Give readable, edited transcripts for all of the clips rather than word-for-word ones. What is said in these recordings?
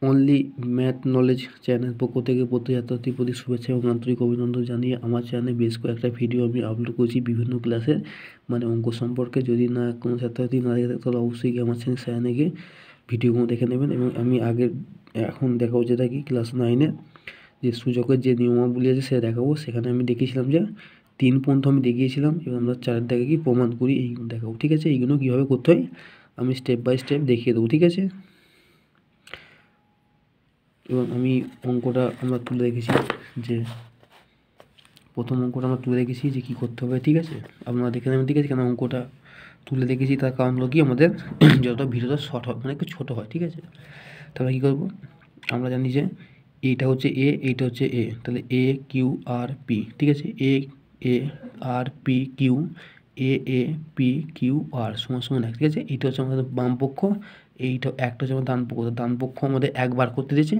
Only math knowledge channel পক্ষ থেকে প্রতি ছাত্রছাত্রীর প্রতি শুভেচ্ছা এবং আন্তরিক অভিনন্দন জানিয়ে আমার চ্যানেলে বেশ কয়েকটা ভিডিও আমি আপলোড করেছি বিভিন্ন ক্লাসের মানে অঙ্ক সম্পর্কে। যদি না কোনো ছাত্রছাত্রী না দেখে থাকে তাহলে অবশ্যই গিয়ে আমার চ্যানেলে গিয়ে ভিডিওগুলো দেখে নেবেন। এবং আমি এখন দেখাবো যেটা কি ক্লাস 9-এ যে সূচকের যে নিয়মাবলী আছে সেটা দেখাবো। সেখানে আমি দেখিয়েছিলাম যে 3 পর্যন্ত আমি দেখিয়েছিলাম এবং আমরা 4 দাগে কি প্রমাণ করি এইগুলো দেখাবো। ঠিক আছে, এইগুলো কীভাবে করতে হয় আমি স্টেপ বাই স্টেপ দেখিয়ে দেবো। ঠিক আছে, এবং আমি অঙ্কটা আমরা তুলে রেখেছি যে প্রথম অঙ্কটা আমরা তুলে রেখেছি যে কী করতে হবে। ঠিক আছে, আপনারা দেখে নেবেন। ঠিক আছে, কেন অঙ্কটা তুলে রেখেছি তার কারণ হলো কি আমাদের যতটা ভিডিওটা শর্ট হয় মানে একটু ছোটো হয়। ঠিক আছে, তাহলে কী করবো, আমরা জানি যে এইটা হচ্ছে এ, এইটা হচ্ছে এ, তাহলে এ কিউ আর পি। ঠিক আছে, A A R P Q, A A P Q R সমান সমান 1। ঠিক আছে, এইটা হচ্ছে আমাদের বাম পক্ষ, এইটা একটা হচ্ছে আমার ডান পক্ষ আমাদের একবার করতে দিয়েছে,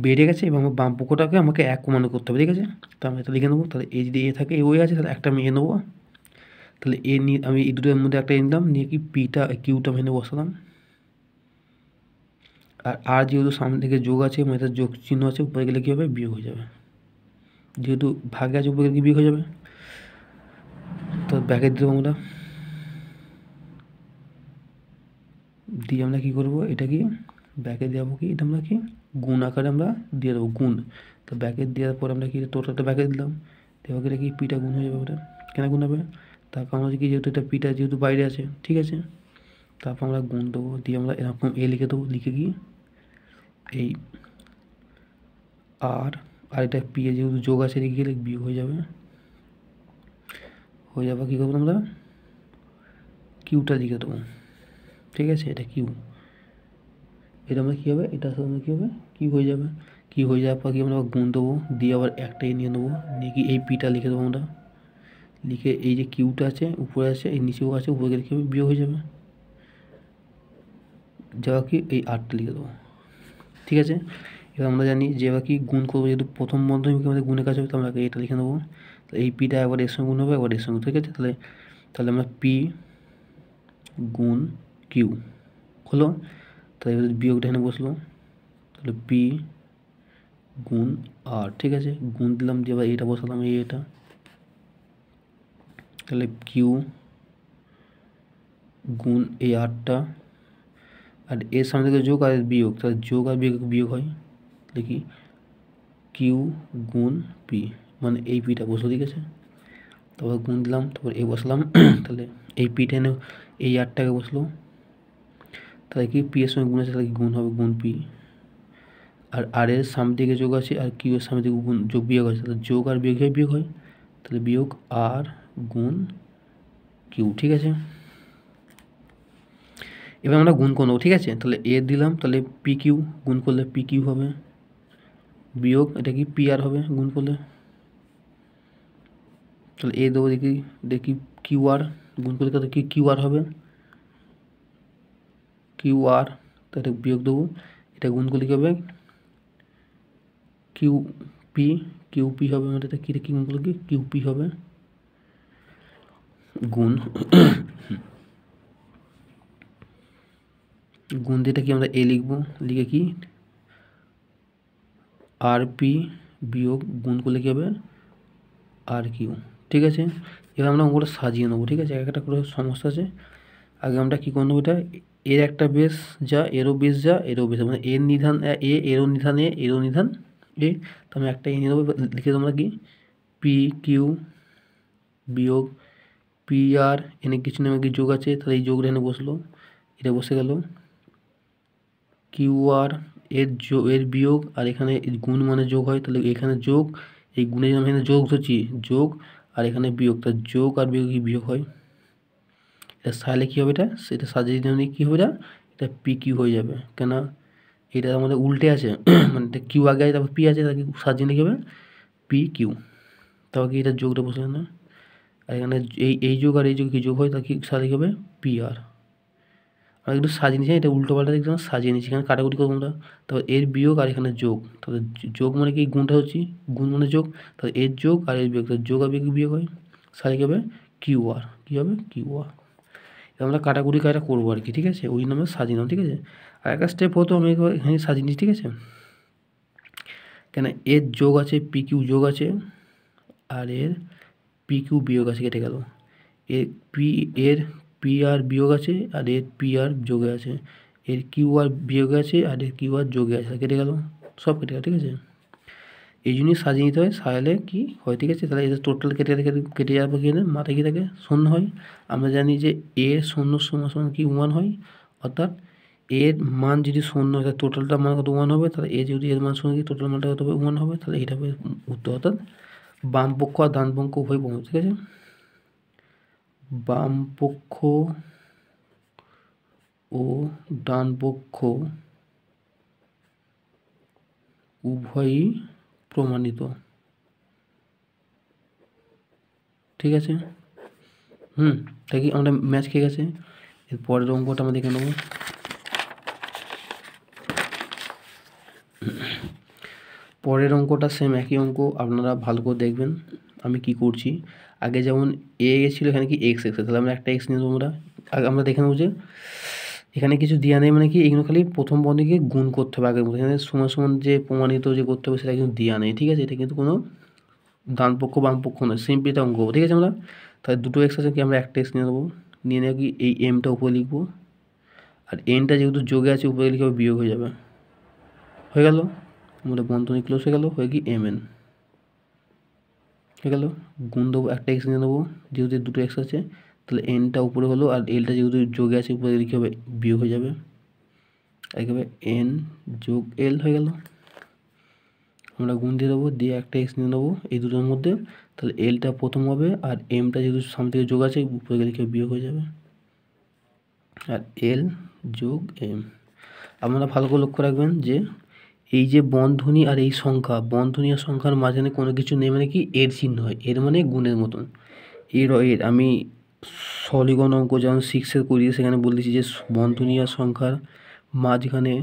বেড়ে গেছে এবং বাম পক্ষটাকে আমাকে 1 কমানো করতে হবে। ঠিক আছে, তো আমি এটা লিখে নেবো। তাহলে এ যদি এ থাকে, এ ওই আছে, তাহলে একটা আমি এ নেবো। তাহলে এ নিয়ে আমি এই দুটোর মধ্যে একটা এ নিলাম, নিয়ে কি পিটা কিউটা ভেঙে বসালাম। আর যেহেতু সামনে থেকে যোগ আছে মানে এটা যোগ চিহ্ন আছে, উপরে গেলে কী হবে, বিয়োগ হয়ে যাবে। যেহেতু ভাগে আছে উপরে গেলে কি বিয়োগ হয়ে যাবে, তো ব্যাকে দিয়ে দেবো আমরা। দিয়ে আমরা কী করবো, এটা কি ব্যাকে দেওয়াবো, কি এটা আমরা কি গুণ আকারে আমরা দিয়ে দেবো গুণ। তো ব্যাকে দেওয়ার পর আমরা কি টোটালটা ব্যাকে দিলাম, দেওয়া গেলে কি পিটা গুণ হয়ে যাবে। ওটা কেন গুণ হবে, তার কারণ হচ্ছে কি যেহেতু এটা পিটা যেহেতু বাইরে আছে। ঠিক আছে, তারপর আমরা গুণ দেবো, দিয়ে আমরা এরকম এ লিখে দেবো, লিখে গিয়ে এই আর এটা পি এ যেহেতু যোগ আছে লিখে গেলে বিয়োগ হয়ে যাবে। কী করবো আমরা কিউটা লিখে দেবো। ঠিক আছে, এটা কিউ, এটা আমরা কী হবে, এটা আমরা কী হবে, কিউ হয়ে যাবে। কিউ হয়ে যাওয়ার পর কি আমরা গুণ দেবো, দিয়ে আবার একটাই নিয়ে নেবো, নিয়ে কি এই পিটা লিখে দেবো আমরা। লিখে এই যে কিউটা আছে উপরে আছে, এই নিচেও আছে, উপরে গেলে কী হবে, বিয়োগ হয়ে যাবে। যাওয়া কি এই আটটা লিখে দেবো। ঠিক আছে, এবার আমরা জানি যে এবার কি গুণ করবো, যেহেতু প্রথম বন্ধনীকে আমাদের গুণের কাজ হবে, তো আমরা এটা লিখে নেবো। এই পিটা একবার এর সঙ্গে গুণ হবে, একবার এর সঙ্গে। ঠিক আছে, তাহলে আমরা পি গুণ কিউ হলো। তাহলে এবার বিয়োগটা এখানে বসলো, তাহলে পি গুণ আর। ঠিক আছে, গুণ দিলাম, দিয়ে এবার এটা বসালাম, এটা তাহলে কিউ গুণ এই আটটা, আর এর সামনে থেকে যোগ আর বিয়োগ, তাহলে যোগ আর বিয়োগ হয়, দেখি কিউ গুণ পি মানে এই পিটা বসলো। ঠিক আছে, তারপর গুণ দিলাম, তারপর এ বসলাম তাহলে এই পিটা এনে এই আটটাকে বসলো, তাহলে কি পি এর সঙ্গে গুণ আছে, তাহলে কি গুণ হবে গুণ পি। আর এর সামনে দিকে যোগ আছে আর কিউ এর সামনে দিকে গুণ যোগ বিয়োগ আছে, তাহলে যোগ আর বিয়োগ হয়, তাহলে বিয়োগ আর গুণ কিউ। ঠিক আছে, এবার আমরা গুণ করবো। ঠিক আছে, তাহলে এ দিলাম, তাহলে পি কিউ গুণ করলে পি কিউ হবে, বিয়োগ এটা কি পি আর হবে গুণ করলে। তাহলে এ দেবো, দেখি কিউ আর গুণ করলে তাহলে কি কিউ আর হবে, কিউ আর, তাহলে বিয়োগ দেবো, এটা গুণ করলে কী হবে, কিউ পি হবে, মানে এটা কী গুণ করলে কি কিউ পি হবে গুণ গুণ দিয়েটা কি আমরা এ লিখবো, লিখে কি আর পি বিয়োগ গুণ করলে কী হবে আর কিউ। ঠিক আছে, এবার আমরা অঙ্কটা সাজিয়ে নেবো। ঠিক আছে, একটা করে সমস্যা আছে, আগে আমরা কী করে নেবো, এটা এর একটা বেস যা, এরও বেস যা, এরও বেস, মানে এর নিধান এ, এরও নিধান এ, এরও নিধান এ। তো আমি একটা এ নিয়ে নেবো, লিখে তোমরা কি পি কিউ বিয়োগ পি আর, এনে কিছু নেমে কি যোগ আছে, তাহলে এই যোগটা এনে বসলো, এটা বসে গেল। কিউ আর এর বিয়োগ, আর এখানে গুণ মানে যোগ হয়, তাহলে এখানে যোগ, এই গুণে যেমন এখানে যোগ ধরছি যোগ, আর এখানে বিয়োগ, তার যোগ আর বিয়োগ হয়। এটা সাইলে কী হবে, সেটা সাজিয়ে দিলে কী হবে, এটা পি কিউ হয়ে যাবে। কেন, এটা আমাদের উল্টে আছে মানে কিউ আগে আছে তারপর পি আছে, তাকে সাজিয়ে কী হবে পি কিউ। তারপর কি এটা যোগটা বসে না, আর এখানে এই যোগ আর এই যোগ কি যোগ হয়, তাকে সাজিয়ে হবে পি আর। আমরা একটু সাজিয়ে নিচ্ছি, এটা উল্টো পাল্টা দেখছিলাম, সাজিয়ে নিচ্ছি, এখানে কাটাকুটি করবো আমরা। তারপর এর বিয়োগ আর এখানে যোগ, তাহলে যোগ মানে কি গুণটা হচ্ছে গুণ মানে যোগ, তাহলে এর যোগ আর এর বিয়োগ, তাহলে যোগ আর বিয়োগ হয়, সাজিয়ে হবে কিউ আর, কী হবে কিউ আর। আমরা কাটাকুটি কাজটা করবো আর কি, ঠিক আছে, ওই নামে সাজিয়ে নাও, ঠিক আছে। আর একটা স্টেপ হতো আমি এখানে সাজিয়ে নিই, ঠিক আছে। কেন এর যোগ আছে, পি কিউ যোগ আছে, আর এর পি কিউ বিয়োগ আছে, কেটে গেল। এর পি আর বিয়োগ আছে, আর এর পি আর যোগে আছে, এর কিউ আর বিয়োগে আছে, আর এর কিউ আর যোগে আছে, কেটে গেল, সব কেটে গেল, ঠিক আছে। এই জন্যই সাজিয়ে নিতে হয়, সাজালে কি হয়, ঠিক আছে। তাহলে এদের টোটাল কেটে যাওয়ার পর কি হয়, মাথায় কি থাকে, শূন্য হয়। আমরা জানি যে এ শূন্য সমান সমান কি 1 হয়, অর্থাৎ এর মান যদি শূন্য হয় তাহলে টোটালটা মান কত 1 হবে, তাহলে এ যদি এর মান শূন্য কি টোটাল মানটা কত হবে 1 হবে, তাহলে এটা হবে উত্তর। অর্থাৎ বাম পক্ষ আর ডান পক্ষ উভয় বন্ধ, ঠিক আছে। বাম পক্ষ ও ডান পক্ষ উভয়ই প্রমাণিত, ঠিক আছে। তাই কি আমরা ম্যাচ খেয়ে গেছে। এর পরের অঙ্কটা আমরা দেখে নেব। পরের অঙ্কটা সেম একই অঙ্ক, আপনারা ভালো করে দেখবেন আমি কি করছি। আগে যেমন এ গেছিলো, এখানে কি এক্স এক্স, তাহলে আমরা একটা এক্স নিয়ে নেবো। আমরা দেখে নেবো যে এখানে কিছু দেওয়া নেই, মানে কি এগুলো খালি প্রথম পদকে গুণ করতে হবে আগের মতো। এখানে সমান সমান যে প্রমাণিত যে করতে হবে সেটা কিন্তু দেওয়া নেই, ঠিক আছে। এটা কিন্তু কোনো ডান পক্ষ বাম পক্ষ নয়, সিম্পলি এটা অঙ্ক, ঠিক আছে। আমরা তাহলে দুটো এক্স আছে কি, আমরা একটা এক্স নিয়ে নেবো, নিয়ে নেওয়া কি এই এমটা উপরে লিখবো, আর এনটা যেহেতু যোগে আছে উপরে লিখে বিয়োগ হয়ে যাবে, হয়ে গেল। আমাদের বন্ধনী ক্লোজ হয়ে গেল, হয়ে কি এম এন হয়ে গেল। গুণ দেবো, একটা এক্স নিয়ে নেবো, যেহেতু দুটো এক্স আছে, তাহলে এনটা উপরে হলো, আর এলটা যেহেতু যোগে আছে উপরে লিখে হবে বিয়োগ হয়ে যাবে, একেবারে এন যোগ এল হয়ে গেল। আমরা গুণ দিয়ে দেবো, দিয়ে একটা এক্স নিয়ে নেবো এই দুটোর মধ্যে, তাহলে এলটা প্রথম হবে, আর এমটা যেহেতু সামনে থেকে যোগ আছে উপরে লিখে বিয়োগ হয়ে যাবে, আর এল যোগ এম। আপনারা ভালো করে লক্ষ্য রাখবেন যে এই যে বন্ধনী আর এই সংখ্যা, বন্ধনী আর সংখ্যার মাঝখানে কোনো কিছু নেই, মানে কি এর চিহ্ন হয়, এর মানে গুণের মতন। এর আমি সলিগণ অঙ্ক যেমন 6-এর করি, সেখানে বলেছি যে বন্ধনী আর সংখ্যার মাঝখানে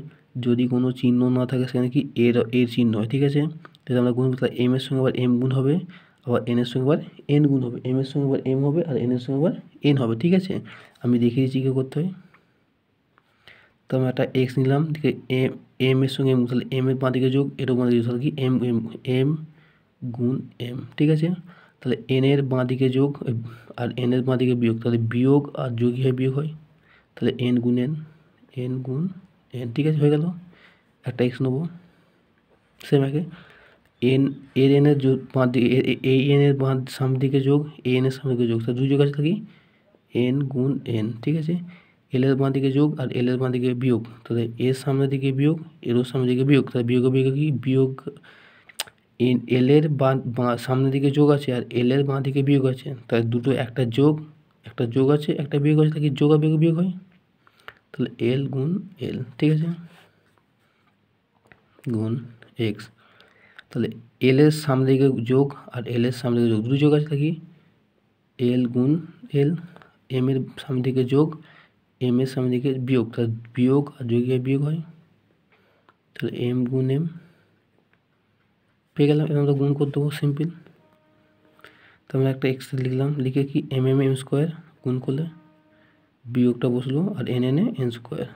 যদি কোনো চিহ্ন না থাকে সেখানে কি এর চিহ্ন হয়, ঠিক আছে। তাহলে আমরা গুণ, তাহলে এম এর সঙ্গে আবার এম গুণ হবে, আবার এন এর সঙ্গে আবার এন গুণ হবে, এম এর সঙ্গে আবার এম হবে, আর এন এর সঙ্গে আবার এন হবে, ঠিক আছে। আমি দেখিয়ে দিচ্ছি কী করতে হয়। তো আমি একটা এক্স নিলাম, ঠিক আছে, এম এর সঙ্গে এম, তাহলে এম এর বাঁ দিকে যোগ, এটার বাঁ দিকে যোগ, তাহলে কি এম এম এম গুণ এম, ঠিক আছে। তাহলে এন এর বাঁ দিকে যোগ আর এন এর বাঁ দিকে বিয়োগ, তাহলে বিয়োগ আর যোগই হয় বিয়োগ হয়, তাহলে এন গুণ এন, এন গুণ এন, ঠিক আছে, হয়ে গেল। একটা এক্স নেবো, সেম আগে এন এর বাঁ দিকে এই এন এর বাঁ সামনের দিকে যোগ, এ এন এর সামনে দিকে যোগ, তাহলে দুই যোগ আছে থাকি এন গুণ এন, ঠিক আছে। এল এর বাঁ দিকে যোগ আর এল এর বাঁ দিকে বিয়োগ, তাহলে এর সামনের দিকে বিয়োগ, এরও সামনের দিকে বিয়োগ, তাহলে বিয়োগ কি বিয়োগ, এল এর সামনের দিকে যোগ আছে আর এল এর বাঁ দিকে বিয়োগ আছে, তাহলে দুটো একটা যোগ আছে একটা বিয়োগ আছে, তাহলে যোগ আর বিয়োগ হয়, তাহলে এল গুণ এল, ঠিক আছে, গুণ এক্স। তাহলে এল এর সামনে দিকে যোগ আর এল এর সামনে দিকে যোগ, দুটো যোগ আছে থাকি এল গুণ এল, এম এর সামনে দিকে যোগ, এম এর সামনে দিকে বিয়োগ, তাহলে বিয়োগ আর যোগে বিয়োগ হয়, তাহলে এম গুণ এম পেয়ে গেলাম। এবার আমরা গুণ করে দেবো সিম্পল। তো আমরা একটা এক্স লিখলাম, লিখে কি এম এম এম স্কোয়ার গুণ করলে বিয়োগটা বসলো, আর এন এন এন স্কোয়ার,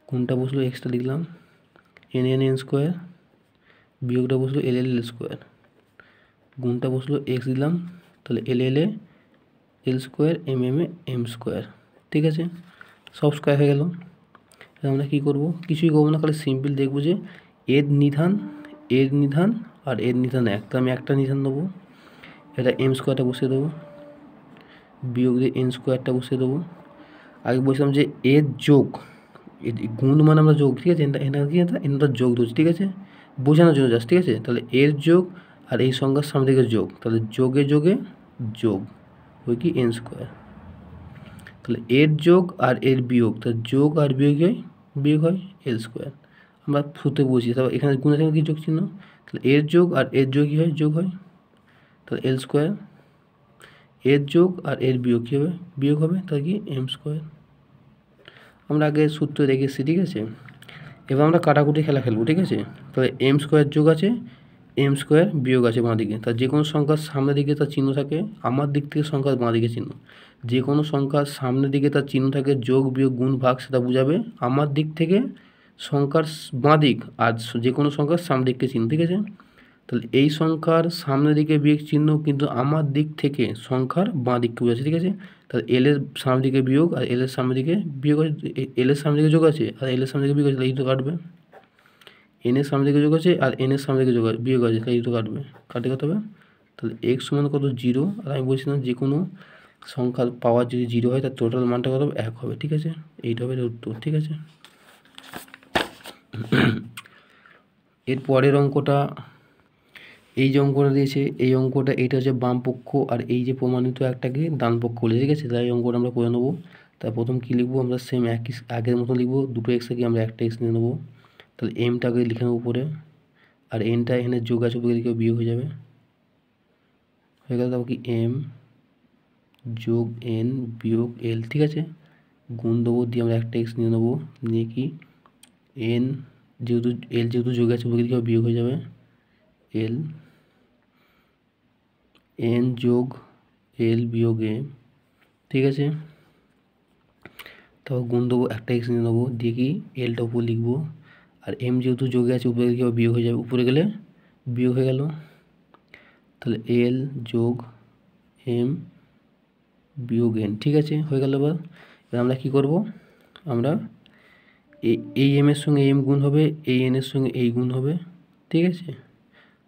গুণটা বসলো, এক্সটা লিখলাম এন এন এন স্কোয়ার, বিয়োগটা বসলো এল এল এল স্কোয়ার, গুণটা বসলো এক্স দিলাম, তাহলে L L L square, M M M square, ঠিক আছে, সব স্কোয়ার হয়ে গেল। আমরা কী করবো, কিছুই করবো না, খালি সিম্পল দেখবো যে এর নিধান আর এর নিধান এক, তো আমি একটা নিধান দেবো, এটা এম স্কোয়ারটা বসিয়ে দেবো, বিয়োগ দিয়ে এন স্কোয়ারটা বসিয়ে দেবো। আগে বলছিলাম যে এর যোগ, গুণ মানে আমরা যোগ, ঠিক আছে, এটা কি এটা যোগ ধরছি, ঠিক আছে, বোঝানোর জন্য জাস্ট, ঠিক আছে। তাহলে এর যোগ আর এই সংখ্যার সামনে থেকে যোগ, তাহলে যোগে যোগে যোগ ওই কি এন স্কোয়ার, তাহলে এর যোগ আর এর বিয়োগ, তাহলে যোগ আর বিয়োগ হয় এল স্কোয়ার। আমরা সূত্রে বুঝি, তারপর এখানে গুণের সঙ্গে কি যোগ চিহ্ন, তাহলে এর যোগ আর এর যোগ কী হয়, যোগ হয়, তাহলে এল স্কোয়ার, এর যোগ আর এর বিয়োগ কী হবে, বিয়োগ হবে, তাহলে কি এম স্কোয়ার। আমরা আগে সূত্র দেখেছি, ঠিক আছে। এবার আমরা কাটাকুটি খেলা খেলবো, ঠিক আছে। তাহলে এম স্কোয়ার যোগ আছে, এম স্কোয়ার বিয়োগ আছে বাঁ দিকে। তার যে কোনো সংখ্যার সামনের দিকে তার চিহ্ন থাকে আমার দিক থেকে সংখ্যার বাঁ দিকে চিহ্ন, যে কোনো সংখ্যার সামনের দিকে তার চিহ্ন থাকে যোগ বিয়োগ গুণ ভাগ, সেটা বোঝাবে আমার দিক থেকে সংখ্যার বাঁ দিক, আর যে কোনো সংখ্যার সামনের দিককে চিহ্ন, ঠিক আছে। তাহলে এই সংখ্যার সামনের দিকে বিয়োগ চিহ্ন কিন্তু আমার দিক থেকে সংখ্যার বাঁ দিককে বোঝাচ্ছে, ঠিক আছে। তাহলে এল এর সামনের দিকে বিয়োগ আর এল এর সামনের দিকে বিয়োগ আছে, এল এর সামনের দিকে যোগ আছে আর এল এর সামনের দিকে বিয়োগ আছে, এই তো কাটবে। এন এর সামনে দিকে যোগ আছে আর এন এর সামনে দিকে যোগ বিয়োগ আছে, তাই এই তো কাটবে, কাটে কত হবে। তাহলে এক্স সমান কত 0, আর আমি বলছিলাম যে কোনো সংখ্যার পাওয়ার যদি 0 হয় তার টোটাল মানটা কত হবে 1 হবে, ঠিক আছে। এইটা হবে উত্তর, ঠিক আছে। এর পরের অঙ্কটা, এই যে অঙ্কটা দিয়েছে এই অঙ্কটা, এইটা হচ্ছে বাম পক্ষ আর এই যে প্রমাণিত একটাকে ডান পক্ষ বলে, ঠিক আছে। তাই অঙ্কটা আমরা করে নেবো। তার প্রথম কী লিখবো আমরা, সেম একই আগের মতো লিখবো, দুটো এক্স থেকে আমরা একটা এক্স নিয়ে নেবো। তাহলে এমটাকে লিখে নেবো উপরে, আর এনটা এখানে যোগ আছে উপরে দিকে বিয়োগ হয়ে যাবে, হয়ে গেল। তারপর কি এম যোগ এন বিয়োগ এল, ঠিক আছে। গুণ দেবো, দিয়ে আমরা একটা এক্স নিয়ে নেবো, নিয়ে কি এন যেহেতু এল যেহেতু যোগ আছে উপরে দিকে বিয়োগ হয়ে যাবে, এল এন যোগ এল বিয়োগ এ, ঠিক আছে। তারপর গুণ দেবো, একটা এক্স নিয়ে নেবো, দিয়ে কি এলটা উপর লিখবো, আর এম যেহেতু যোগে আছে উপরে দিকে বিয়োগ হয়ে যাবে, উপরে গেলে বিয়োগ হয়ে গেল। তাহলে এল যোগ এম বিয়োগ এন, ঠিক আছে, হয়ে গেল। এবার আমরা কী করব, আমরা এই এম এর সঙ্গে এম গুণ হবে, এই এন এর সঙ্গে এই গুণ হবে, ঠিক আছে।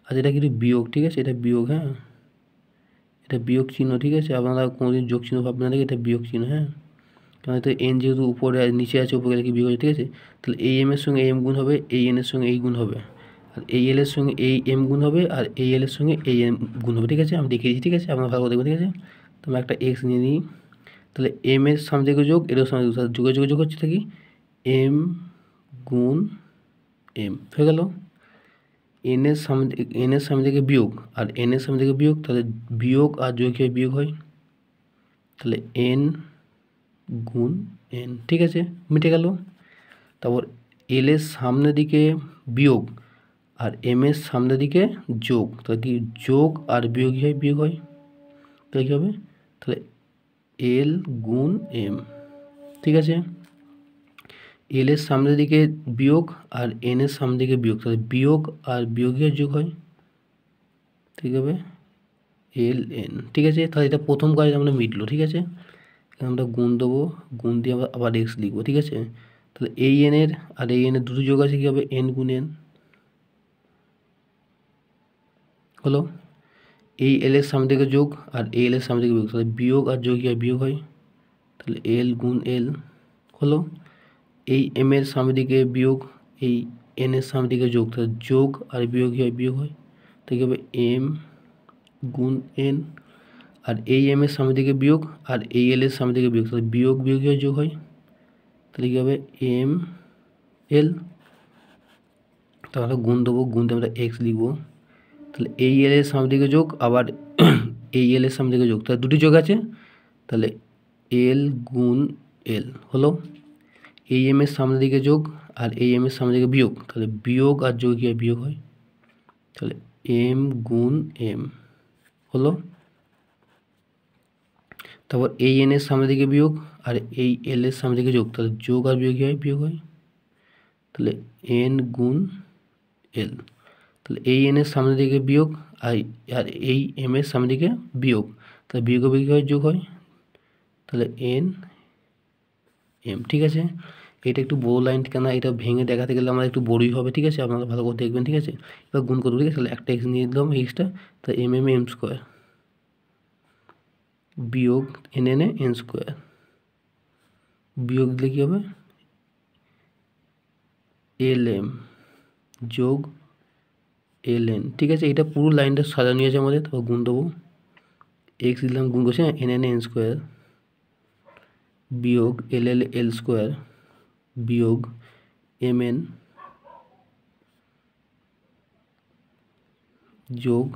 আর এটা কিন্তু বিয়োগ, ঠিক আছে, এটা বিয়োগ, হ্যাঁ এটা বিয়োগ চিহ্ন, ঠিক আছে। আপনারা কোনোদিন যোগ চিহ্ন ভাববেন না, এটা বিয়োগ চিহ্ন, হ্যাঁ। কারণ তো এন যেহেতু উপরে নিচে আছে উপরে গেলে কি বিয়োগ আছে, ঠিক আছে। তাহলে এই এম এর সঙ্গে এম গুণ হবে, এই এন এর সঙ্গে এই গুণ হবে, আর এই এল এর সঙ্গে এই এম গুণ হবে, আর এই এল এর সঙ্গে এই এম গুণ হবে, ঠিক আছে। আমি দেখিয়ে দিচ্ছি, ঠিক আছে, আপনারা ভালো করে দেখবেন, ঠিক আছে। তো আমরা একটা এক্স নিয়ে নিই, তাহলে এম এর সামনে থেকে যোগ, এর সামনে যোগে যোগে যোগ হচ্ছে থাকি এম গুণ এম, হয়ে গেল। এন এর সামনে থেকে বিয়োগ আর এন এর সামনে থেকে বিয়োগ, তাহলে বিয়োগ আর যোগ হয়ে বিয়োগ হয়, তাহলে এন গুণ এন, ঠিক আছে, মিটে গেল। তারপর এল এর সামনের দিকে বিয়োগ আর এম এর সামনের দিকে যোগ, তাহলে কি যোগ আর বিয়োগ হয় বিয়োগ হয়, তাহলে কী হবে, তাহলে এল গুণ এম, ঠিক আছে। এল এর সামনের দিকে বিয়োগ আর এন এর সামনের দিকে বিয়োগ, তাহলে বিয়োগ আর বিয়োগের যোগ হয়, ঠিক হবে এল এন, ঠিক আছে। তাহলে এটা প্রথম কাজ আমরা মিটলো, ঠিক আছে। আমরা গুণ দেবো, গুণ দিয়ে আবার এক্স লিখবো, ঠিক আছে। তাহলে এই এনের আর এই এনের দুটো যোগ আছে, কী হবে এন গুণ এন হলো। এই এল এর সামনে থেকে যোগ আর এই এল এর সামনে থেকে বিয়োগ, তাহলে বিয়োগ আর যোগ হয় বিয়োগ হয়, তাহলে এল গুণ এল হলো। এই এম এর সামনে দিকে বিয়োগ, এই এন এর সামনে দিকে যোগ, তাহলে যোগ আর বিয়োগ হয় বিয়োগ হয়, তাই কী হবে এম গুণ এন। আর এই এম এর সামনে দিকে বিয়োগ আর এই এল এর সামনে দিকে বিয়োগ, তাহলে বিয়োগ বিয়োগ হয় যোগ হয়, তাহলে কী হবে এম এল। তাহলে গুণ দেবো, গুণ দিয়ে আমরা এক্স লিখবো, তাহলে এই এল এর সামনে দিকে যোগ আবার এই এল এর সামনে দিকে যোগ, তাহলে দুটি যোগ আছে, তাহলে এল গুণ এল হলো। এই এম এর সামনের দিকে যোগ আর এই এম এর সামনে দিকে বিয়োগ, তাহলে বিয়োগ আর যোগ হয় বিয়োগ হয়, তাহলে এম গুণ এম হলো। তারপর এই এন এর সামনের দিকে বিয়োগ আর এই এল এর সামনে দিকে যোগ, তাহলে যোগ আর বিয়োগ হয় বিয়োগ হয়, তাহলে এন গুণ এল। তাহলে এই এন এর সামনের দিকে বিয়োগ আর এই এম এর সামনের দিকে বিয়োগ, তাহলে বিয়োগ বিয়োগ হয় যোগ হয়, তাহলে এন এম, ঠিক আছে। এটা একটু বড় লাইন, কেন এটা ভেঙে দেখাতে গেলে আমার একটু বড়ই হবে, ঠিক আছে, আপনারা ভালো করে দেখবেন, ঠিক আছে। এবার গুণ করবো, ঠিক আছে। তাহলে একটা এক্স নিয়ে দিলাম এক্সটা, তা এম এম এম স্কোয়ার বিয়োগ এন এন এন স্কোয়ার, বিয়োগ দিলে কী হবে এল এম যোগ এল এন, ঠিক আছে। এটা পুরো লাইনটা সাজানো আছে আমাদের। তারপর গুণ দেবো, এক্স দিলাম, গুণ করছি এন এন এন স্কোয়ার বিয়োগ এল এল এল স্কোয়ার বিয়োগ এম এন যোগ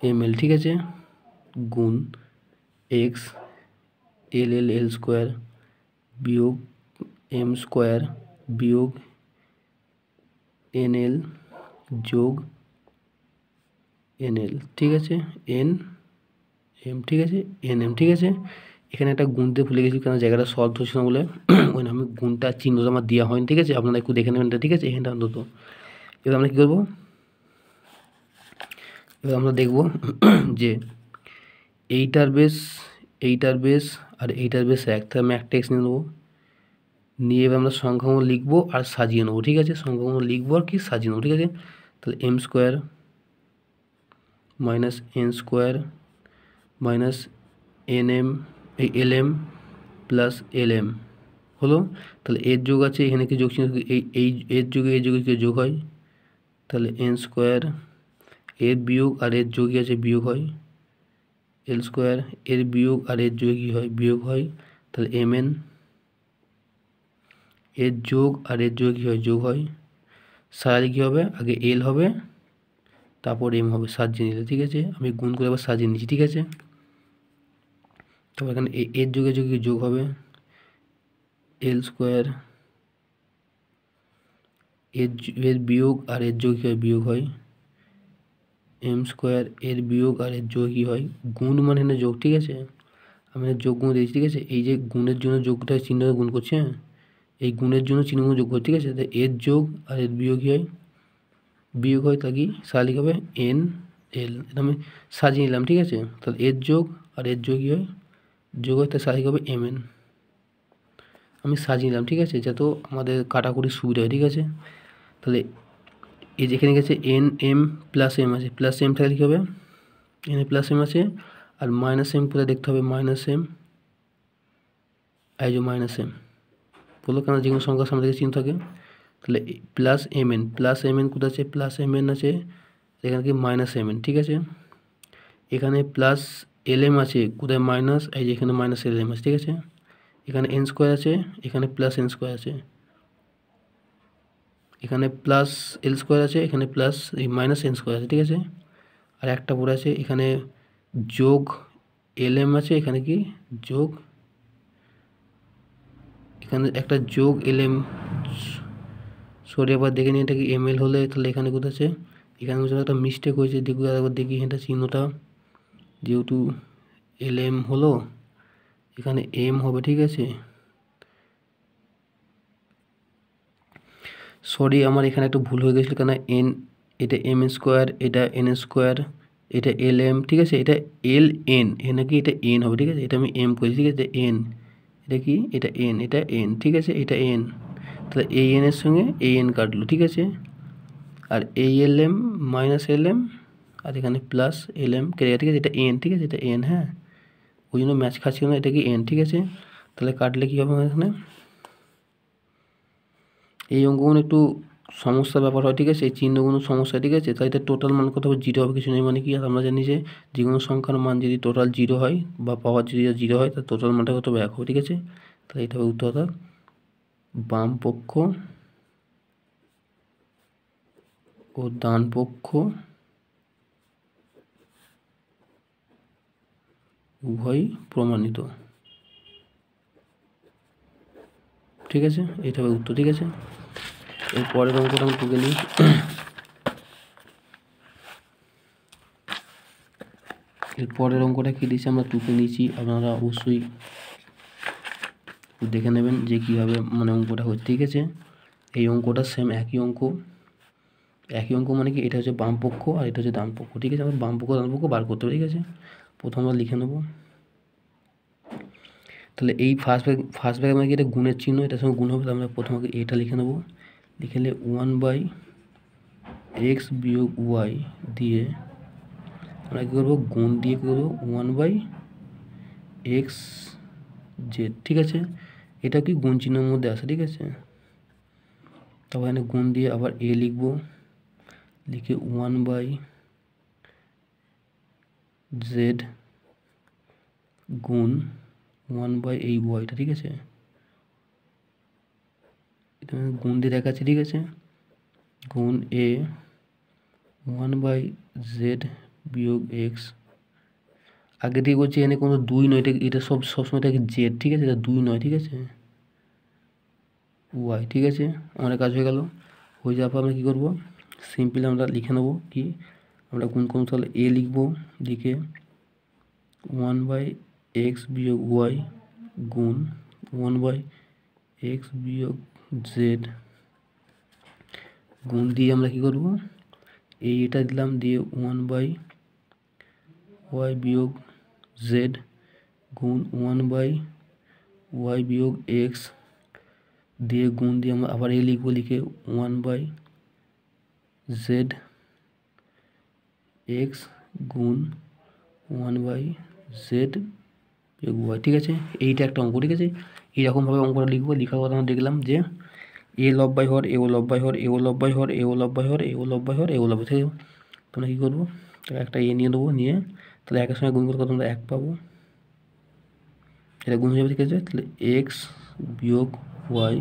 এম এল, ঠিক আছে, গুণ X L L L square বিয়োগ এম স্কোয়ার বিয়োগ এন এল যোগ NL, ঠিক আছে, NM, ঠিক আছে, NM, ঠিক আছে। এখানে একটা গুণ দিয়ে ভুলে গেছি কারণ জায়গাটা সলভ হচ্ছিল বলে ওই আমি গুণটা চিহ্নটা আমার দেওয়া হয়নি, ঠিক আছে, আপনারা একটু দেখে নেবেন, ঠিক আছে, এখানটা অন্তত। এবার আমরা কী করবো, এবার আমরা দেখব যে এইটার বেস আর এইটার বেস এক, তাহলে আমি একটা এক্স নিয়ে নেবো, নিয়ে এবার আমরা সংখ্যাগুলো লিখবো আর সাজিয়ে নেবো, ঠিক আছে, সংখ্যাগুলো লিখবো আর কি সাজিয়ে নেবো, ঠিক আছে। তাহলে m square minus n square minus NM এই LM প্লাস LM হলো। তাহলে এর যোগ আছে, এখানে কি যোগ চিহ্ন, এই এর যোগে এই যোগে কি যোগ হয়, তাহলে n স্কোয়ার, এর বিয়োগ আর এর যোগই আছে বিয়োগ হয়, L স্কোয়ার, এর বিয়োগ আর এর যোগ কী হয় বিয়োগ হয়, তাহলে MN, এর যোগ আর এর যোগ কী হয় যোগ হয়, সারালে কী হবে, আগে L হবে তারপর M হবে সাজিয়ে নিলে, ঠিক আছে, আমি গুণ করে আবার সাজিয়ে নিচ্ছি, ঠিক আছে। তারপর এখানে এর যোগে যোগে যোগ হবে, L স্কোয়ার, এর বিয়োগ আর এর যোগ কী হয় বিয়োগ হয়, M স্কোয়ার, এর বিয়োগ আর এর যোগ কী হয় গুণ, মানে না যোগ, ঠিক আছে, আমি যোগ গুণ দিয়েছি, ঠিক আছে, এই যে গুণের জন্য যোগটা চিহ্ন গুণ করছে, হ্যাঁ, এই গুণের জন্য চিহ্নগুলো যোগ করছে, ঠিক আছে, তাই এর যোগ আর এর বিয়োগ কী হয় বিয়োগ হয়, তা কি সারা লিখে হবে NL, এটা আমি সাজিয়ে নিলাম, ঠিক আছে। তাহলে এর যোগ আর এর যোগ কী হয় যোগ হয়, তাই সারা লিখে হবে MN, আমি সাজিয়ে নিলাম, ঠিক আছে, যাতে আমাদের কাটাকুটির সুবিধা হয়, ঠিক আছে। তাহলে এই যেখানে গেছে NM প্লাস M আছে, প্লাস M থাকলে কী হবে N প্লাস M আছে, আর মাইনাস M কোথায় দেখতে হবে মাইনাস M, এই যে মাইনাস M বললো কেন, যে কোনো সংখ্যার সামনে থেকে চিহ্ন থাকে, তাহলে প্লাস MN কোথায় আছে, প্লাস MN আছে, এখানে কি মাইনাস MN, ঠিক আছে। এখানে প্লাস LM আছে কোথায় মাইনাস, এই যে এখানে মাইনাস LM আছে, ঠিক আছে। এখানে n স্কোয়ার আছে, এখানে প্লাস n স্কোয়ার আছে, এখানে প্লাস L স্কোয়ার আছে, এখানে প্লাস এই মাইনাস n স্কোয়ার আছে, ঠিক আছে। আর একটা পড়ে আছে এখানে যোগ LM আছে, এখানে কি যোগ, এখানে একটা যোগ LM, সরি আবার দেখে নিই এটা কি ML হলে, তাহলে এখানে কোথায় আছে, এখানে একটা মিস্টেক হয়েছে, দেখি আবার দেখি এটা চিহ্নটা, যেহেতু LM হলো এখানে M হবে, ঠিক আছে, সরি আমার এখানে একটু ভুল হয়ে গেছিলো, কেন N, এটা M স্কোয়ার, এটা N স্কোয়ার, এটা LM, ঠিক আছে, এটা LN, এখানে কি এটা N হবে, ঠিক আছে, এটা আমি M করেছি, ঠিক আছে, N, এটা কি এটা N, এটা N, ঠিক আছে, এটা N, তাহলে এই N এর সঙ্গে এই N কাটলো, ঠিক আছে, আর এই LM মাইনাস LM আর এখানে প্লাস LM কেটে গেছে, ঠিক আছে, এটা N, ঠিক আছে, এটা N, হ্যাঁ, ওই জন্য ম্যাচ খাচ্ছিল না, এটা কি N, ঠিক আছে। তাহলে কাটলে কী হবে এখানে, এই অঙ্কগুলো একটু সমস্যার ব্যাপার হয়, ঠিক আছে, এই চিহ্নগুলো সমস্যা, ঠিক আছে, তাই এটা টোটাল মান কত হবে জিরো হবে, কিছু নেই, মানে কি আমরা জানি যে কোনো সংখ্যার মান যদি টোটাল জিরো হয় বা পাওয়ার যদি জিরো হয় তার টোটাল মানটা কত হবে 1 হবে, ঠিক আছে। তাহলে এটা হবে উত্তর, বাম পক্ষ ও ডান পক্ষ উভয় প্রমাণিত, ঠিক আছে, এটা হবে উত্তর, ঠিক আছে। এর পরের অঙ্কটা আমি টুকে নিই, এর পরের অঙ্কটা কী দিয়েছি আমরা টুকে নিয়েছি, আপনারা অবশ্যই দেখে নেবেন যে কীভাবে মানে অঙ্কটা হচ্ছে, ঠিক আছে। এই অঙ্কটা সেম একই অঙ্ক মানে কি এটা হচ্ছে বাম পক্ষ আর এটা হচ্ছে ডান পক্ষ, ঠিক আছে, আমরা বাম পক্ষ ডান পক্ষ বার করতে হবে, ঠিক আছে। প্রথমবার লিখে নেব, তাহলে এই ফার্স্ট ব্র্যাকেট মানে কি এটা গুণের চিহ্ন, এটার সঙ্গে গুণ হবে, তাহলে আমরা প্রথমে এটা লিখে নেব, লিখে নিলে 1/x বিয়োগ y দিয়ে আমরা কী করবো গুণ দিয়ে কী করবো 1/x z, ঠিক আছে, এটা কি গুণ চিহ্নের মধ্যে আসে, ঠিক আছে। তারপর এখানে গুণ দিয়ে আবার a লিখবো, লিখে 1/z গুণ 1 এই ওয়াইটা, ঠিক আছে, এটা গুণ দিয়ে দেখাচ্ছি, ঠিক আছে, গুণ a 1/z বিয়োগ x, আগে দিয়ে বলছি এখানে কোনো 2 নয়, এটা সবসময় থাকে z, ঠিক আছে, এটা 2 নয়, ঠিক আছে, y, ঠিক আছে, আমাদের কাজ হয়ে গেল। হয়ে যাওয়ার পর আমরা কী করবো সিম্পল আমরা লিখে নেব কি, আমরা গুণ করব তাহলে এ লিখব, লিখে 1/x বিয়োগ ওয়াই গুণ 1/x বিয়োগ জেড গুণ দিয়ে আমরা কি করব, এইটা দিলাম, দিয়ে 1/y বিয়োগ জেড গুণ 1/y বিয়োগ এক্স দিয়ে গুণ দিয়ে আমরা আবার এ লিখবো, লিখে 1/z এক্স গুণ 1/z বিয়োগ ওয়াই। ঠিক আছে, এইটা একটা অঙ্ক। ঠিক আছে, এইরকমভাবে অঙ্কটা লিখবো। লিখার কথা আমরা দেখলাম যে এ লব বাই হর, এও লব বাই হর, এও লব বাই হর, এও লব বাই হর, এও লব বাই হর, এও লব বাই। তোমরা কী করবো, তাহলে একটা এ নিয়ে নেবো, নিয়ে তাহলে একের সঙ্গে গুণ করতে তোমরা 1 পাবো, এটা গুণ হয়ে যাবে। ঠিক আছে, তাহলে এক্স বিয়োগ ওয়াই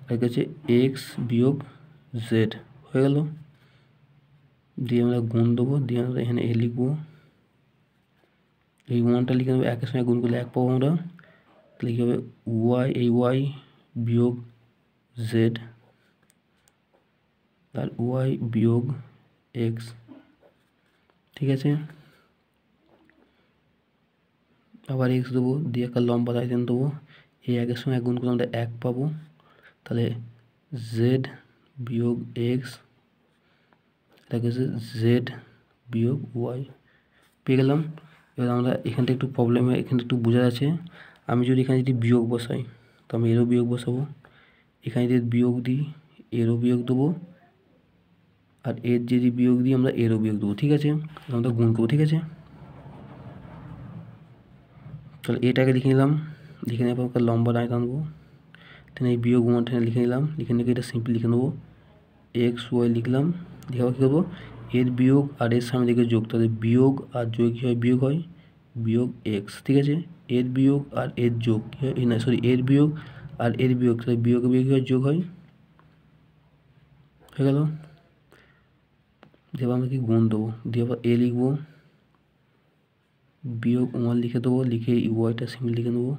ঠিক আছে এক্স বিয়োগ জেড হয়ে গেল। দিয়ে আমরা গুণ দেবো, দিয়ে আমরা এখানে এ লিখবো, এই ওয়ানটা লিখে নেবো, একের সঙ্গে গুণ করলে 1 পাবো আমরা। তাহলে কী হবে, ওয়াই, এই ওয়াই বিয়োগ জেড আর ওয়াই বিয়োগ এক্স। ঠিক আছে, আবার এক্স দেবো, দিয়ে একটা লম্বা লাইন দেবো, এই একের সঙ্গে গুণ করলে আমরা 1 পাবো। তাহলে জেড বিয়োগ এক্স এটা হচ্ছে জেড বিয়োগ ওয়াই পেয়ে গেলাম। এবার আমরা এখানটা একটু প্রবলেম, এখানে একটু বোঝা আছে। আমি যদি এখানে যদি বিয়োগ বসাই, তো আমি এরও বিয়োগ বসাবো, এখানে যদি বিয়োগ দিই এরও বিয়োগ দেবো, আর এর যদি বিয়োগ দিই আমরা এরও বিয়োগ দেবো। ঠিক আছে, আমরা গুণ করবো। ঠিক আছে, তাহলে এটাকে লিখে নিলাম, লিখে নেওয়ার পর লম্বা লাইন আনবো, তাহলে এই বিয়োগ ওয়ানটা লিখে নিলাম, লিখে নিয়ে এটা সিম্পল লিখে নেবো, এক্স ওয়াই লিখলাম। লিখে কী করবো, এর বিয়োগ আর এর সামনে দিকে যোগ, তাহলে বিয়োগ আর যোগ কী হয়, বিয়োগ হয়, বিয়োগ এক্স। ঠিক আছে, এর বিয়োগ আর এর যোগ কী হয়, না সরি, এর বিয়োগ আর এর বিয়োগ, তাহলে বিয়োগ বিয়োগ কী হয়, যোগ হয়, হয়ে গেল। দিয়ে আমরা কি গুণ দেবো, দিয়ে আবার এ লিখবো, বিয়োগ ওয়ান লিখে দেবো, লিখে ওয়াইটা সিম্পল লিখে নেবো।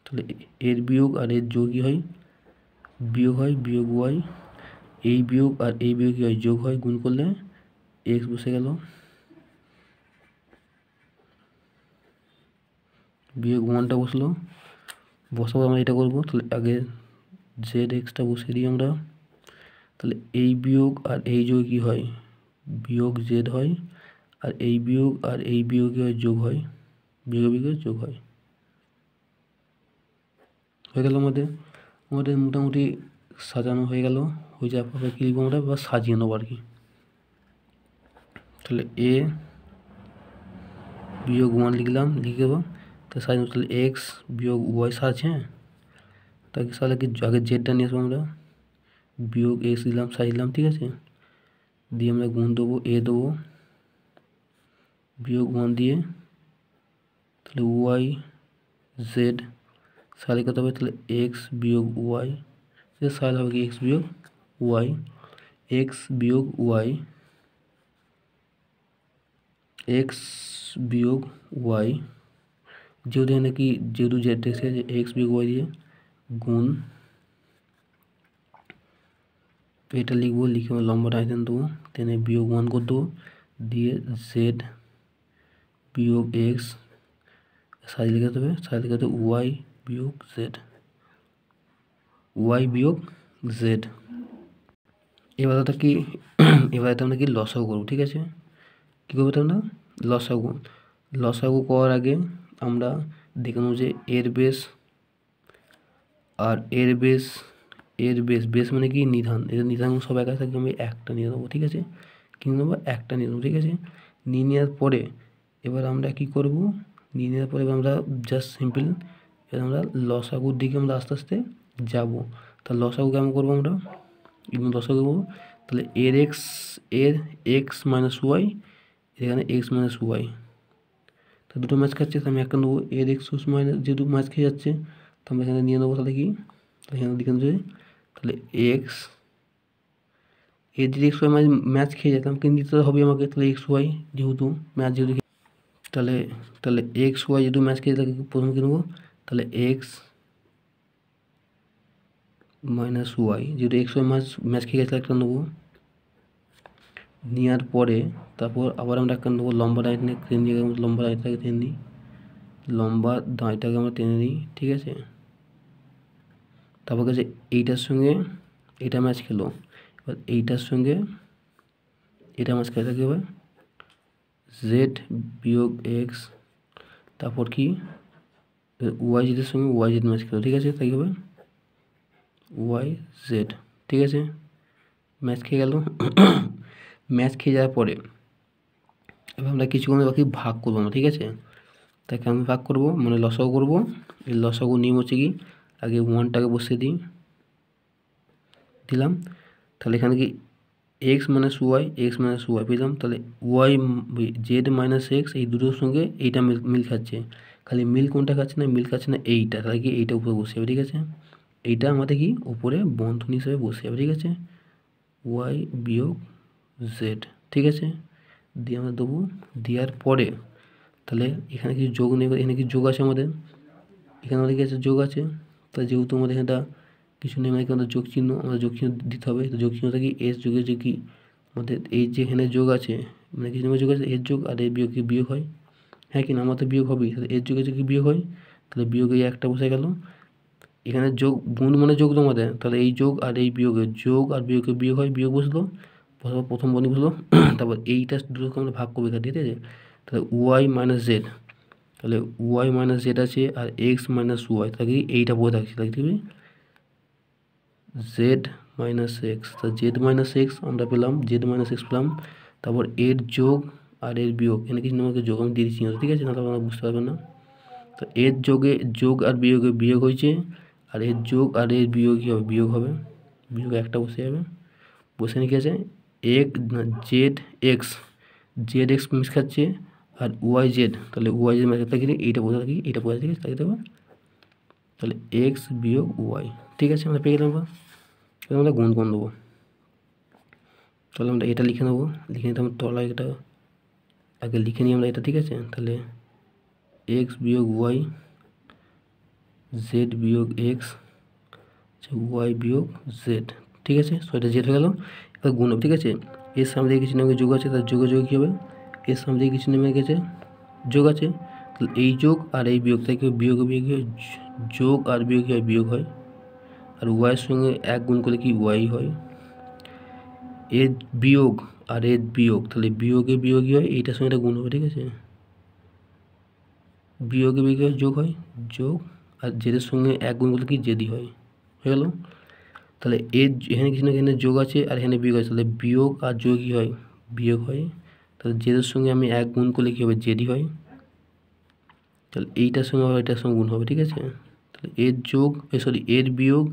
তাহলে এর বিয়োগ আর এর যোগ কী হয়, বিয়োগ হয়, বিয়োগ ওয়াই, এই বিয়োগ আর এই বিয়োগ কী হয়, যোগ হয়, গুণ করলে এক্স বসে গেল, বিয়োগ ওয়ানটা বসলো, বসাবো আমরা এটা করবো। তাহলে আগে জেড এক্সটা বসিয়ে দিই আমরা, তাহলে এই বিয়োগ আর এই যোগ কী হয়, বিয়োগ জেড হয়, আর এই বিয়োগ আর এই বিয়োগ কী হয়, যোগ হয়, বিয়োগ বিয়োগ যোগ হয়, হয়ে গেল। আমাদের মোটামুটি সাজানো হয়ে গেল। হয়ে যাওয়ার পরে কী লিখবো আমরা, বা সাজিয়ে নেবো আর কি। তাহলে এ বিয়োগ ওয়ান লিখলাম, লিখে দেবো, তো সাজিয়ে, তাহলে এক্স বিয়োগ ওয়াই সাজ, হ্যাঁ, তাকে সালে কি আগে জেডটা নিয়ে আসবো আমরা, বিয়োগ এক্স দিলাম, সাজিলাম। ঠিক আছে, দিয়ে আমরা গুণ দেবো, এ দেবো, বিয়োগ ওয়ান দিয়ে, তাহলে ওয়াই জেড সালে কত হবে, তাহলে এক্স বিয়োগ ওয়াই, সাল হবে কি এক্স বিয়োগ ওয়াই, এক্স বিয়োগ ওয়াই, এক্স বিয়োগ ওয়াই, যেহেতু এখানে কি যেহেতু জেড এসেছে, এক্স বিয়োগ ওয়াই দিয়ে গুণ, এটা লিখবো, লিখে লম্বা টাইটেন দেবো, টেনে বিয়োগ ওয়ান করে দেবো, দিয়ে জেড বিয়োগ এক্স সাইজ লিখাতে হবে, সাইজ লিখাতে ওয়াই বিয়োগ জেড, ওয়াই বিয়োগ জেড। এবার কি এবার আমরা কি লসাগু করবো। ঠিক আছে, কী করবো আমরা, লসাগু করার আগে আমরা দেখে নেব যে এর বেস আর এর বেস, বেস মানে কি নিধান, এর নিধান সব একা থাকবে, আমি একটা নিয়ে নেবো। ঠিক আছে, কিনে নেবো, একটা নিয়ে নেবো। ঠিক আছে, নিয়ে নেওয়ার পরে এবার আমরা কি করব, নিয়ে নেওয়ার পরে আমরা জাস্ট সিম্পল এবার আমরা লসাগুর দিকে আমরা আস্তে আস্তে যাবো। তাহলে লসাগু কেমন করবো আমরা, লসাগু করবো, তাহলে এর এক্স মাইনাস ওয়াই, এখানে এক্স মাইনাস ওয়াই, তো দুটো ম্যাচ খাচ্ছে, তো আমি একটা নেবো, এর এক্স মাইনাস যেহেতু ম্যাচ খেয়ে যাচ্ছে, তো আমরা এখানে নিয়ে নেবো, তাহলে কি, তাহলে এখানে দিকে তাহলে এক্স, এর যদি এক্স ওয়াই ম্যাচ খেয়ে যেতাম, কিন্তু দিতে হবে আমাকে, তাহলে এক্স ওয়াই যেহেতু ম্যাচ যেহেতু, তাহলে এক্স ওয়াই যেহেতু ম্যাচ খেয়ে, তাহলে প্রথমে কী নেবো, তাহলে এক্স মাইনাস ওয়াই, যেহেতু এক্স ওয়াই ম্যাচ খেয়ে গেছে একটা নেবো, নেওয়ার পরে তারপর আবার আমরা একটা নেবো লম্বা লাইনে টেনে নিয়ে লম্বা লাইনটাকে টেনে নিই, লম্বা দাঁড়িটাকে আমরা টেনে নিই, ঠিক আছে। তারপর কাছে এইটার সঙ্গে এটা ম্যাচ খেলো, এবার এইটার সঙ্গে এটা ম্যাচ খেলে কী হবে, জেড বিয়োগ এক্স, তারপর কি ওয়াই জেডের সঙ্গে ওয়াই জেড ম্যাচ খেলো, ঠিক আছে। তাই হবে ওয়াই জেড, ঠিক আছে। ম্যাচ খেয়ে গেল। ম্যাচ খেয়ে যাওয়ার পরে এবার আমরা কিছুক্ষণ বাকি ভাগ করবো আমরা, ঠিক আছে। তাই কেমন ভাগ করবো, মানে লসাগু করবো। এই লসাগু নিয়ম হচ্ছে কি, আগে ওয়ানটাকে বসিয়ে দিলাম, তাহলে এখানে কি এক্স মাইনাস ওয়াই পেলাম, তাহলে ওয়াই জেড মাইনাস এক্স এই দুটোর সঙ্গে এইটা মিল খাচ্ছে, খালি মিল কোনটা খাচ্ছে না, মিল খাচ্ছে না এইটা, তাহলে কি এইটা উপরে বসে যাবে, ঠিক আছে। এইটা আমাদের কি উপরে বন্ধনী হিসেবে বসে যাবে, ঠিক আছে। ওয়াই বিয়োগ জেড, ঠিক আছে। দিয়ে আমরা দেবো, দেওয়ার পরে তাহলে এখানে কিছু যোগ নেই, এখানে কিছু যোগ আছে আমাদের, এখানে আমাদের কি আছে, যোগ আছে। তাই যেহেতু আমাদের এখানটা কিছু নেই, মানে আমাদের যোগ চিহ্ন, আমাদের যোগ চিহ্ন দিতে হবে। তো যোগ চিহ্নটা কি এস যোগের যে কি আমাদের এই যে এখানে যোগ আছে, মানে কিছু যোগ আছে, এর যোগ আর এর বিয়োগ কি বিয়োগ হয়, হ্যাঁ কি না, আমার তো বিয়োগ হবেই, তাহলে এর যোগে যে কি বিয়োগ হয়, তাহলে বিয়োগে একটা বসে গেল। এখানে যোগ গুণ মানে যোগ আমাদের, তাহলে এই যোগ আর এই বিয়োগের যোগ আর বিয়োগে বিয়োগ হয়, বিয়োগ বসলো, প্রথম বন্ধনী বসলো। তারপর এইটা দুটোকে আমরা ভাগ করবো, ঠিক আছে। তাহলে ওয়াই মাইনাস জেড, তাহলে ওয়াই মাইনাস জেড আছে আর এক্স মাইনাস ওয়াই, তাহলে এইটা পড়ে থাকছে, তাহলে দেখবি জেড মাইনাস এক্স, তা জেড মাইনাস এক্স আমরা পেলাম, জেড মাইনাস এক্স পেলাম। তারপর এর যোগ আর এর বিয়োগ, এখানে কিছু আমাকে যোগ আমি দিয়ে দিচ্ছি, ঠিক আছে, না তাহলে আমরা বুঝতে পারবেন না। তো এর যোগে যোগ আর বিয়োগে বিয়োগ হয়েছে, আর এর যোগ আর এর বিয়োগ কী হবে, বিয়োগ হবে, বিয়োগ একটা বসে যাবে, বসে নিয়ে কী আছে Z x, Z x miss খাচ্ছে আর ওয়াই জেড, তাহলে ওয়াই জেড ম্যাচ থাকি এইটা বোঝা থাকি, এইটা বোঝা থাকি, তাই দেবো, তাহলে এক্স বিয়োগ ওয়াই, ঠিক আছে, আমরা পেয়ে গেলাম। আমরা গুণ করে দেবো, তাহলে আমরা এটা লিখে নেবো, লিখে নিতে আমরা তলায় এটা আগে লিখে নিই আমরা এটা, ঠিক আছে। তাহলে এক্স বিয়োগ ওয়াই, জেড বিয়োগ এক্স, ওয়াই বিয়োগ জেড, ঠিক আছে। এটা জেড হয়ে গেল। এবার গুণ হবে, ঠিক আছে। এর সামনে দিয়ে কিছু নেমে যোগ আছে, তার যোগে যোগ কী হবে, এর সামনে দিয়ে কিছু নেমে গেছে যোগ আছে, তাহলে এই যোগ আর এই বিয়োগ, তাই কি বিয়োগ বিয়োগ যোগ আর বিয়োগ হয়, বিয়োগ হয়। আর ওয়াইয়ের সঙ্গে এক গুণ করলে কি ওয়াই হয়, এর বিয়োগ আর এর বিয়োগ, তাহলে বিয়োগে বিয়োগই হয়, এইটার সঙ্গে এটা গুণ হবে, ঠিক আছে। বিয়োগে বিয়োগে যোগ হয়, যোগ আর জেদের সঙ্গে এক গুণ করলে কি জেদি হয়, হয়ে গেল। তাহলে এর এখানে কিছু না এখানে যোগ আছে আর এখানে বিয়োগ আছে, তাহলে বিয়োগ আর যোগই হয়, বিয়োগ হয়। তাহলে জেদের সঙ্গে আমি এক গুণ করলে কী হবে, জেডি হয়। তাহলে এইটার সঙ্গে আবার এটার সঙ্গে গুণ হবে, ঠিক আছে। তাহলে এর যোগ এর বিয়োগ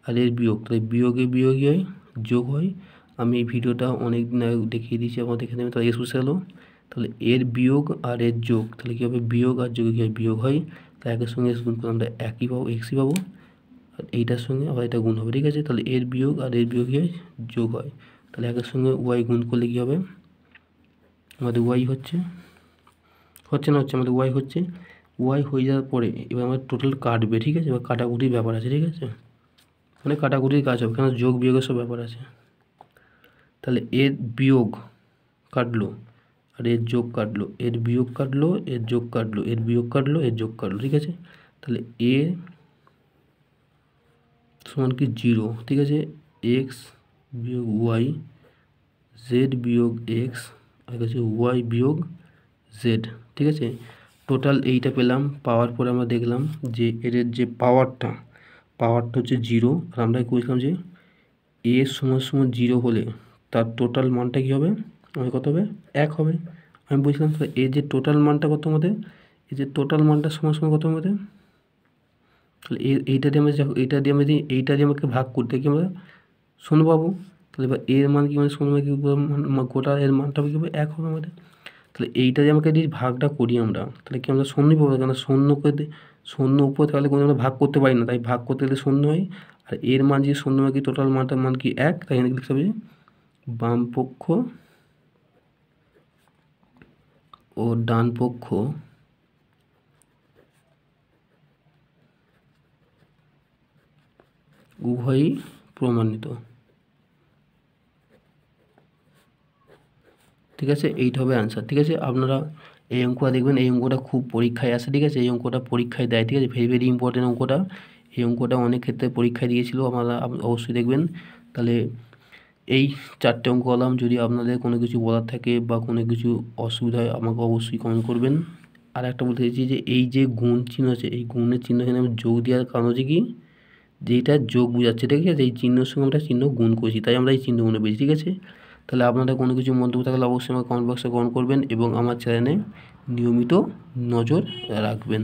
আর এর বিয়োগ, তাহলে বিয়োগে বিয়োগই হয়, যোগ হয়। আমি এই ভিডিওটা অনেক দিন আগে দেখিয়ে দিয়েছি, আমার দেখে নেবে, তাহলে এস বসে গেলো। তাহলে এর বিয়োগ আর এর যোগ, তাহলে কী হবে, বিয়োগ আর যোগে কী হয়, বিয়োগ হয়। তাই একের সঙ্গে এস গুণ করে আমরা একই পাবো, এক্সই পাবো, আর এইটার সঙ্গে আবার এটা গুণ হবে, ঠিক আছে। তাহলে এর বিয়োগ আর এর বিয়োগ কী হয়, যোগ হয়। তাহলে একের সঙ্গে ওয়াই গুণ করলে কী হবে, আমাদের ওয়াই হচ্ছে না, আমাদের ওয়াই হচ্ছে। ওয়াই হয়ে যাওয়ার পরে এবার আমাদের টোটাল কাটবে, ঠিক আছে। এবার কাটাকুটির ব্যাপার আছে, ঠিক আছে, মানে কাটাকুটির কাজ হবে, কেন যোগ বিয়োগের সব ব্যাপার আছে। তাহলে এর বিয়োগ কাটলো আর এর যোগ কাটলো, এর বিয়োগ কাটলো, এর যোগ কাটলো, এর বিয়োগ কাটলো, এর যোগ কাটলো, ঠিক আছে। তাহলে এ সমান কি 0, ঠিক আছে। এক্স বিয়োগ ওয়াই, জেড বিয়োগ এক্স, আর কাছে ওয়াই বিয়োগ জেড, ঠিক আছে। টোটাল এইটা পেলাম, পাওয়ার পরে আমরা দেখলাম যে এর যে পাওয়ারটা হচ্ছে 0, আর আমরা বলছিলাম যে এ সমান সমান 0 হলে তার টোটাল মানটা কী হবে, আমাদের কত হবে, 1 হবে। আমি বলছিলাম তাহলে এর যে টোটাল মানটা কত আমাদের, এই যে টোটাল মানটা সমান সমান কত আমাদের, তাহলে এইটা দিয়ে আমরা এইটা দিয়ে আমাকে ভাগ করতে কি আমরা 0 পাবো। তাহলে এবার এর মান কি, মানে 0 কি গোটা এর মানটা কী হবে, 1 হবে আমাদের। তাহলে এইটা দিয়ে আমাকে যদি ভাগটা করি আমরা, তাহলে কি আমরা 0ই পাবো, কেন 0 করে 0 উপরে তাহলে কোনো আমরা ভাগ করতে পারি না, তাই ভাগ করতে গেলে 0 হয়। আর এর মান যদি 0 হয়, কি টোটাল মানটার মান কি 1, তাই এখানে লিখতে হবে বাম পক্ষ ও ডান পক্ষ উভয়ই প্রমাণিত। ঠিক আছে, এইটা হবে অ্যান্সার। ঠিক আছে, আপনারা এই অঙ্কটা দেখবেন, এই অঙ্কটা খুব পরীক্ষায় আসে। ঠিক আছে, এই অঙ্কটা পরীক্ষায় দেয়। ঠিক আছে, ভেরি ভেরি ইম্পর্টেন্ট অঙ্কটা। এই অঙ্কটা অনেক ক্ষেত্রে পরীক্ষায় দিয়েছিল, আপনারা অবশ্যই দেখবেন। তাহলে এই 4টে অঙ্ক করলাম। যদি আপনাদের কোনো কিছু বলার থাকে বা কোনো কিছু অসুবিধা হয় আমাকে অবশ্যই কমেন্ট করবেন। আর একটা বলতে চাইছি যে এই যে গুণ চিহ্ন আছে, এই গুণের চিহ্ন এখানে আমি যোগ দেওয়ার কারণ হচ্ছে কি, যেটা যোগ বোঝাচ্ছে। ঠিক আছে, এই চিহ্নের সঙ্গে আমরা চিহ্ন গুণ করেছি, তাই আমরা এই চিহ্নগুলো পেয়েছি। ঠিক আছে, তাহলে আপনাদের কোনো কিছু মন্তব্য থাকলে অবশ্যই আমার কমেন্ট বক্সে কমেন্ট করবেন এবং আমার চ্যানেলে নিয়মিত নজর রাখবেন।